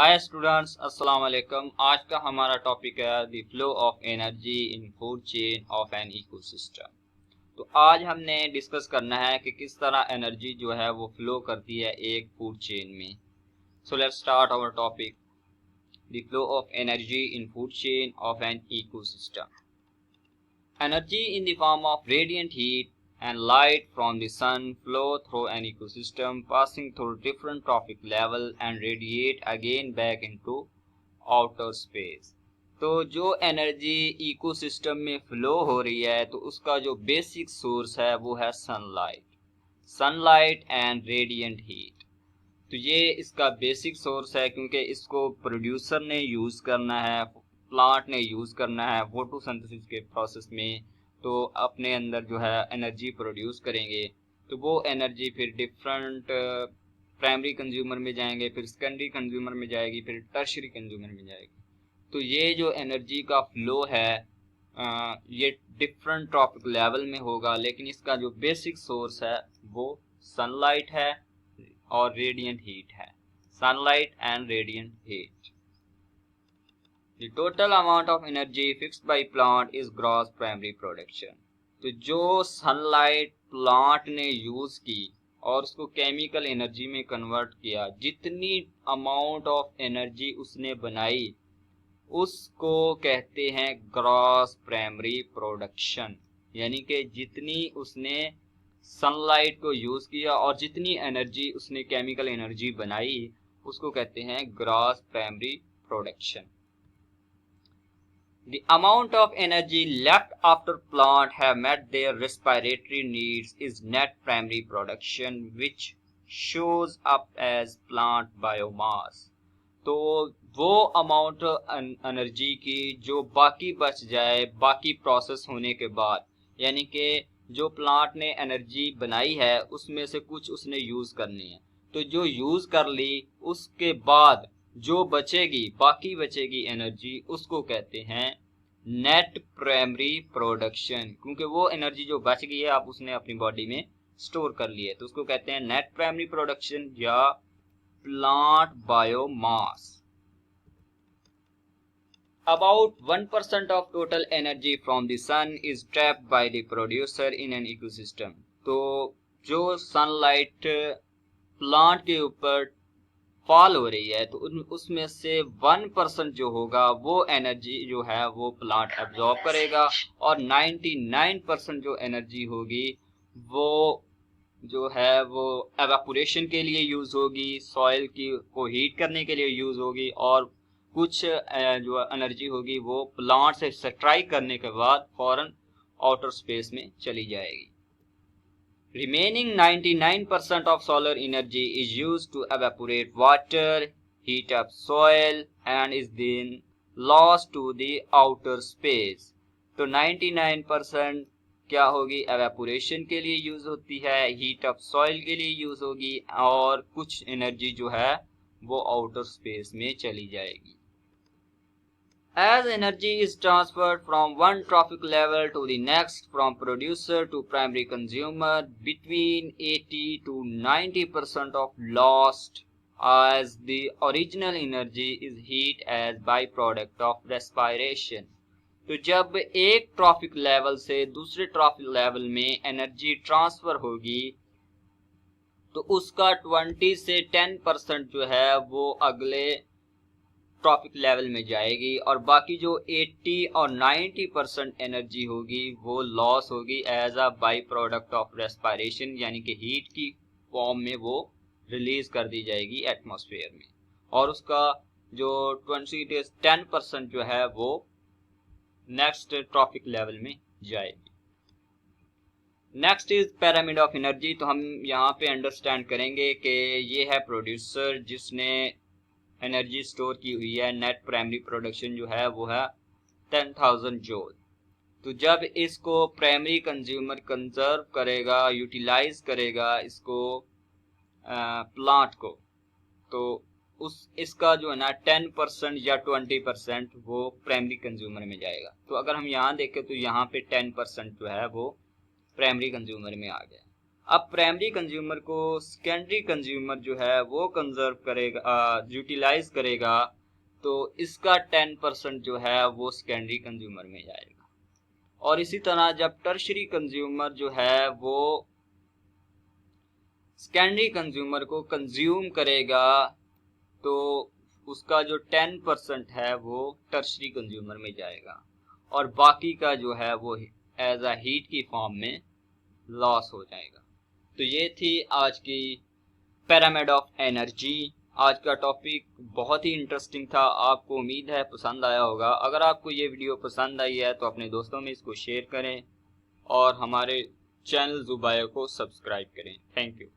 Hi students, अस्सलाम वालेकुम। आज का हमारा टॉपिक है the flow of energy in food chain of an ecosystem. तो आज हमने डिस्कस करना है कि किस तरह एनर्जी जो है वो फ्लो करती है एक फूड चेन में। So let's start our topic, the flow of energy in food chain of an ecosystem. Energy in the form of radiant heat and light from the sun flow through an ecosystem, passing through different trophic level and radiate again back into outer space। तो जो energy ecosystem में flow हो रही है तो उसका जो basic source है वो है सनलाइट एंड रेडिएंट हीट। तो ये इसका बेसिक सोर्स है क्योंकि इसको प्रोड्यूसर ने यूज़ करना है, प्लांट ने यूज़ करना है फोटोसिंथेसिस के प्रोसेस में। तो अपने अंदर जो है एनर्जी प्रोड्यूस करेंगे, तो वो एनर्जी फिर डिफरेंट प्राइमरी कंज्यूमर में जाएंगे, फिर सेकेंडरी कंज्यूमर में जाएगी, फिर टर्शियरी कंज्यूमर में जाएगी। तो ये जो एनर्जी का फ्लो है ये डिफरेंट ट्रॉपिक लेवल में होगा, लेकिन इसका जो बेसिक सोर्स है वो सनलाइट है और रेडिएंट हीट है। Sunlight and radiant heat. The total amount of energy fixed by plant is gross primary production। तो जो सनलाइट प्लांट ने यूज की और उसको केमिकल एनर्जी में कन्वर्ट किया, जितनी अमाउंट ऑफ एनर्जी उसने बनाई उसको कहते हैं ग्रॉस प्राइमरी प्रोडक्शन। यानी कि जितनी उसने सनलाइट को यूज किया और जितनी एनर्जी उसने केमिकल एनर्जी बनाई उसको कहते हैं gross primary production. The amount of energy left after plant have met their respiratory needs is net primary production, which shows up as plant biomass। तो वो अमाउंट एनर्जी की जो बाकी बच जाए बाकी प्रोसेस होने के बाद, यानी कि जो प्लांट ने एनर्जी बनाई है उसमें से कुछ उसने यूज करनी है, तो जो यूज कर ली उसके बाद जो बचेगी, बाकी बचेगी एनर्जी, उसको कहते हैं नेट प्राइमरी प्रोडक्शन। क्योंकि वो एनर्जी जो बच गई है आप उसने अपनी बॉडी में स्टोर कर ली है, तो उसको कहते हैं नेट प्राइमरी प्रोडक्शन या plant biomass. About 1% of total energy from the sun is trapped by the producer in an ecosystem। तो जो सनलाइट प्लांट के ऊपर फॉल हो रही है तो उसमें से 1% जो होगा वो एनर्जी जो है वो प्लांट एब्जॉर्ब करेगा, और 99% जो एनर्जी होगी वो जो है वो एवापोरेशन के लिए यूज होगी, सॉइल की को हीट करने के लिए यूज होगी, और कुछ जो एनर्जी होगी वो प्लांट से एक्सट्रैक्ट करने के बाद फौरन आउटर स्पेस में चली जाएगी। Remaining 99% of solar energy is used to evaporate water, heat up soil and is then lost to the outer space। तो 99% क्या होगी, एवेपोरेशन के लिए यूज होती है, हीट अप सॉइल के लिए यूज होगी, और कुछ एनर्जी जो है वो आउटर स्पेस में चली जाएगी। As energy is transferred from one trophic level to the next, from producer to primary consumer, between 80 to 90% of lost as the original energy is heat as byproduct of respiration। तो जब एक trophic level से दूसरे trophic level में energy transfer होगी तो उसका 20 से 10% जो है वो अगले ट्रॉपिक लेवल में जाएगी, और बाकी जो 80 और 90% एनर्जी होगी वो लॉस होगी as a by product of respiration, यानी कि हीट की फॉर्म में वो रिलीज कर दी जाएगी एटमॉस्फेयर में, और उसका जो 10% जो है वो नेक्स्ट ट्रॉपिक लेवल में जाएगी। Next is pyramid of energy. तो हम यहाँ पे अंडरस्टैंड करेंगे कि ये है प्रोड्यूसर जिसने एनर्जी स्टोर की हुई है, नेट प्राइमरी प्रोडक्शन जो है वो है 10,000 जूल। तो जब इसको प्राइमरी कंज्यूमर कंजर्व करेगा, यूटिलाइज करेगा इसको प्लांट को, तो इसका जो है ना 10% या 20% वो प्राइमरी कंज्यूमर में जाएगा। तो अगर हम यहाँ देखें तो यहाँ पे 10% जो है वो प्राइमरी कंज्यूमर में आ गया। अब प्राइमरी कंज्यूमर को सेकेंडरी कंज्यूमर जो है वो कंजर्व करेगा, यूटिलाइज करेगा, तो इसका 10% जो है वो सेकेंडरी कंज्यूमर में जाएगा। और इसी तरह जब टर्शरी कंज्यूमर जो है वो सेकेंडरी कंज्यूमर को कंज्यूम करेगा, तो उसका जो 10% है वो टर्शरी कंज्यूमर में जाएगा और बाकी का जो है वो एज अ हीट की फॉर्म में लॉस हो जाएगा। तो ये थी आज की पिरामिड ऑफ एनर्जी। आज का टॉपिक बहुत ही इंटरेस्टिंग था, आपको उम्मीद है पसंद आया होगा। अगर आपको ये वीडियो पसंद आई है तो अपने दोस्तों में इसको शेयर करें और हमारे चैनल ज़ुबायो को सब्सक्राइब करें। Thank you.